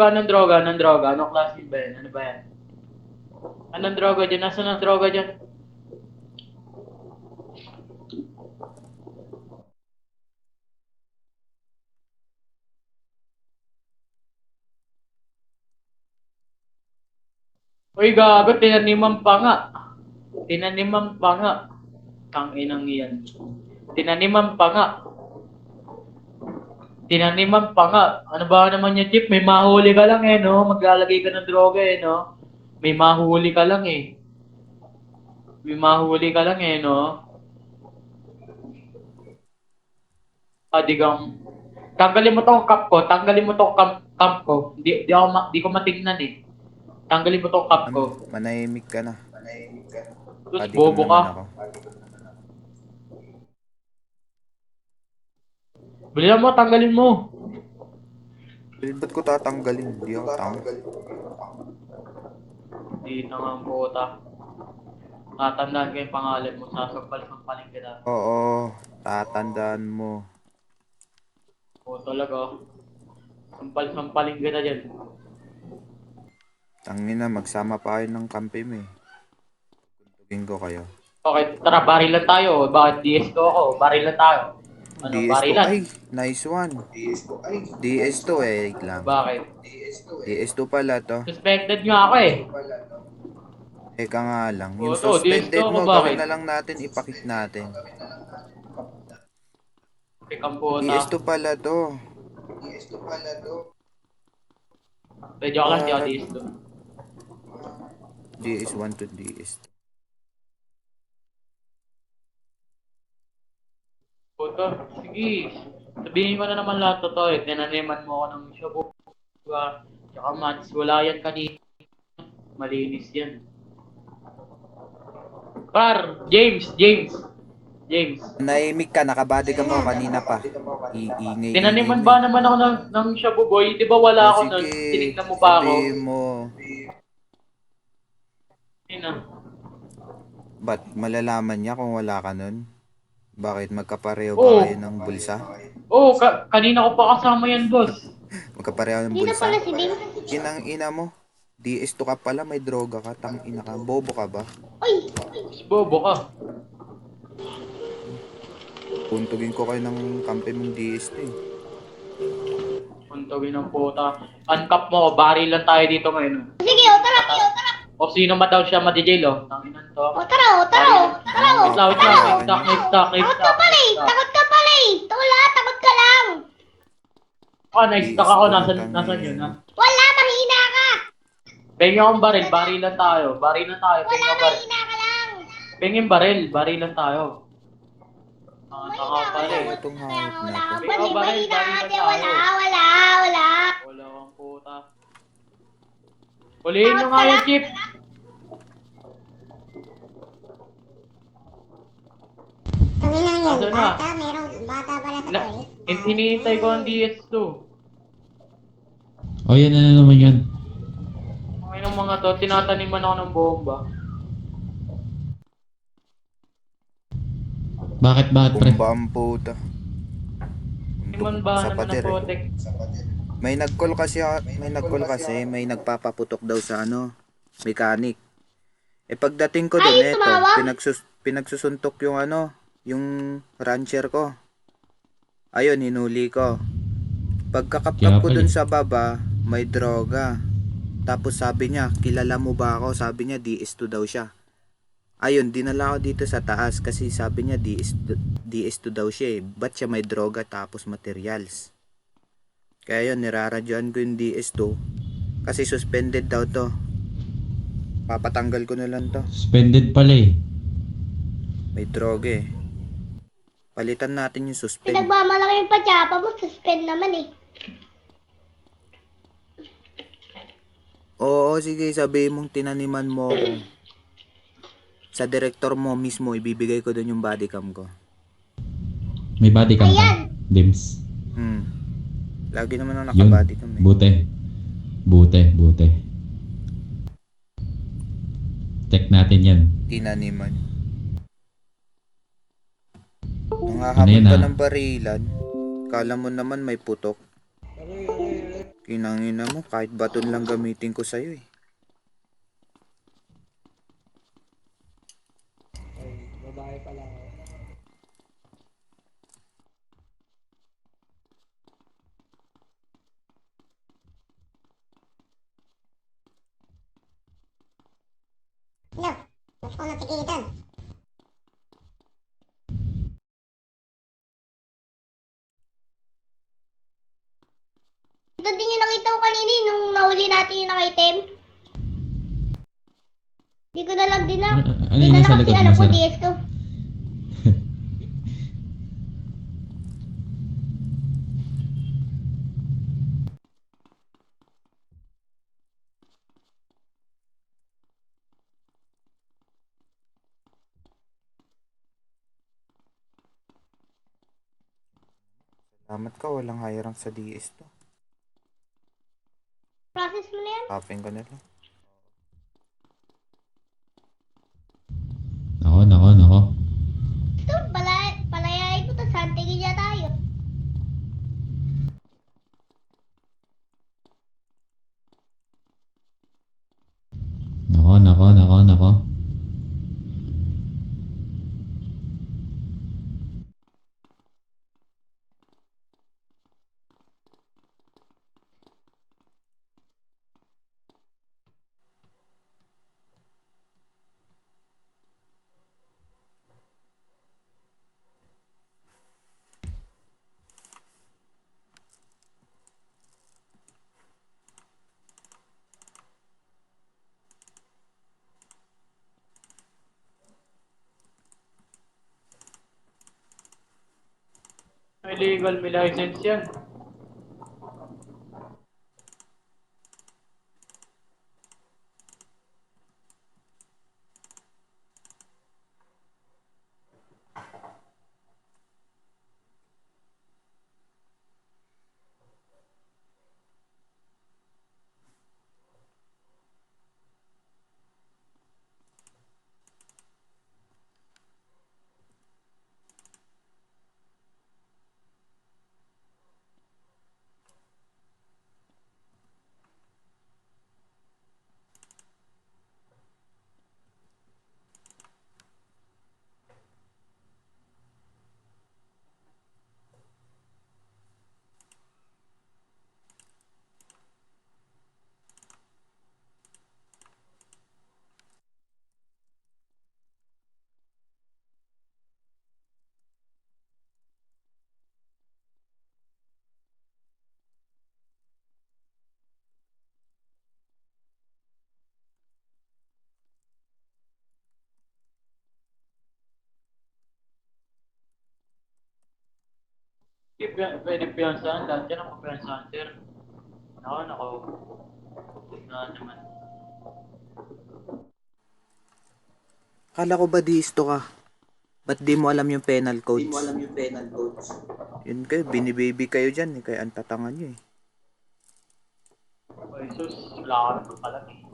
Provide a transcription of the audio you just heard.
Anong droga? Anong droga? Anong klase ba yan? Ano ba yan? Anong droga dyan? Nasaan ang droga dyan? Uy, gago, tinaniman pa nga. Tinaniman pa nga. Tanginang yan. Tinaniman pa nga. Tinaniman pa nga. Ano ba naman yung chip? May mahuli ka lang eh, no? Maglalagay ka ng droga eh, no? May mahuli ka lang eh. May mahuli ka lang eh, no? Digang. Tanggalin mo tong cup ko. Tanggalin mo tong cup ko. Di ko matignan eh. Tanggalin mo tong cup ko. Manahimik ka na. Tapos bobo ka. Bilisan mo, tanggalin mo. Ba't ko tatanggalin? Hindi ako tama. Hindi na nga ang puta. Tatandaan ko yung pangalan mo. Sasampal-sampalin kita. Oo, tatandaan mo. Oo talaga. Sampal-sampalin kita dyan. Tangina, magsama pa kayo ng kampi mo eh. Kuntugin ko kayo. Okay, tara, barilan tayo. Bakit DS2 ako? Barilan tayo. Ano, DS2, barilan? ay, nice one. DS2 eh, lang. Bakit? DS2 pala to. Suspected nga ako eh. Eka nga lang. Yung Oo, suspended DS2 ako, mo, bakit? gawin na lang natin, ipakit natin. Pikang puta. DS2 pala to. Medyo ako lang di ako DS2. DS1 to DS2. Puto, sige. Sabihin ko na naman lahat totoo eh. Tinaniman mo ako ng shabu. Tsaka mats. Wala yan kanina. Malinis yan. Par! James! Naimik ka, nakabody ka mo kanina pa. Iingay. Tinaniman ba naman ako ng shabu boy? Di ba wala ako nun? Sige, Tinignan mo pa ako. sabihin mo. Sino? Ba't malalaman niya kung wala ka nun? Bakit magkapareho ba kayo ng bulsa? Oo, kanina ko pa kasama yan, boss. Magkapareho ng Hindi na bulsa? pala si Dim. Inang ina mo. DS2 ka pala, may droga ka, tang ina ka. Bobo ka ba? Uy! Bobo ka. Puntugin ko kayo ng kampi mong DS2 eh. Puntugin ng puta. Uncap mo, barilan tayo dito ngayon. Sige, o tara! O sino ba daw siya madijail, oh? Tanginan to. O tara! Wait lang. Takot ka pala eh! Tula, takot ka lang! Na-stuck ako. Nasaan yun, ha? Wala, mahina ka! Pengi akong baril, barilan tayo. Pengi Wala, akong baril. mahina ka lang! Pengin baril, barilan tayo. Taka pa rin. Itong hawak na to. Mahina ate, wala! Wala kang puta. Huliin nyo nga yung chip. Tanginan yan, Asa na? bata pala sa kulit. Hinihintay ko ang DS2. O yan na naman yun. Ngayon ng mga to, tinataniman ako ng bomba. Bakit pre? Bumba ang puta. Timan ba Sa naman pader ng eh. potek? May nag-call kasi, may nagpapaputok daw sa mechanic. Eh pagdating ko doon, Ay, eto, tumawag? pinagsusuntok yung yung rancher ko. Ayun, hinuli ko. Pagkakapkap ko doon sa baba, may droga. Tapos sabi niya, kilala mo ba ako? Sabi niya, DS2 daw siya. Ayun, dinala ko dito sa taas kasi sabi niya DS2 daw siya eh. Ba't siya may droga tapos materials? Kaya yun, niraradyoan ko yung DS2 kasi suspended daw to. Papatanggal ko na lang to. Suspended pala eh. May droga eh. Palitan natin yung suspend. Pinagmamalaki yung patsapa mo, suspend naman eh. Oo, sige, sabihin mong tinaniman mo ako. Sa director mo mismo, ibibigay ko doon yung body cam ko. May body cam ka? Ayan. Dims. Lagi naman ako Yun. nakabody cam eh. Buti. Check natin yan. Tinaniman. Ano Nangahabol yan, ka ah? ng barilan. Kala mo naman may putok. Kinangina mo, kahit baton lang gamitin ko sa'yo eh. No, mas ko natigilitan. Ito din yung nakita ko kanina nung nahuli natin yung nakaitem. Hindi ko na lang din na. Ano Hindi yung na nasa lang kasi likod mo, alam ko sir? DS to. Salamat ka, walang high rank sa DS to. Process mo na yan. Tapin ko na lang. Nako. Ito, palayain ko to. Santigin niya tayo. Nako. Illegal, may license yan. Pwede piyansahan, lahat yan ang papiyansahan, sir. Nako. Tignan naman. Akala ko ba DS to ka? Ba't di mo alam yung penal codes? Yun kayo, binibaby kayo dyan eh. Kaya ang tatangan nyo eh. Ay, sus, wala ka naman pala eh.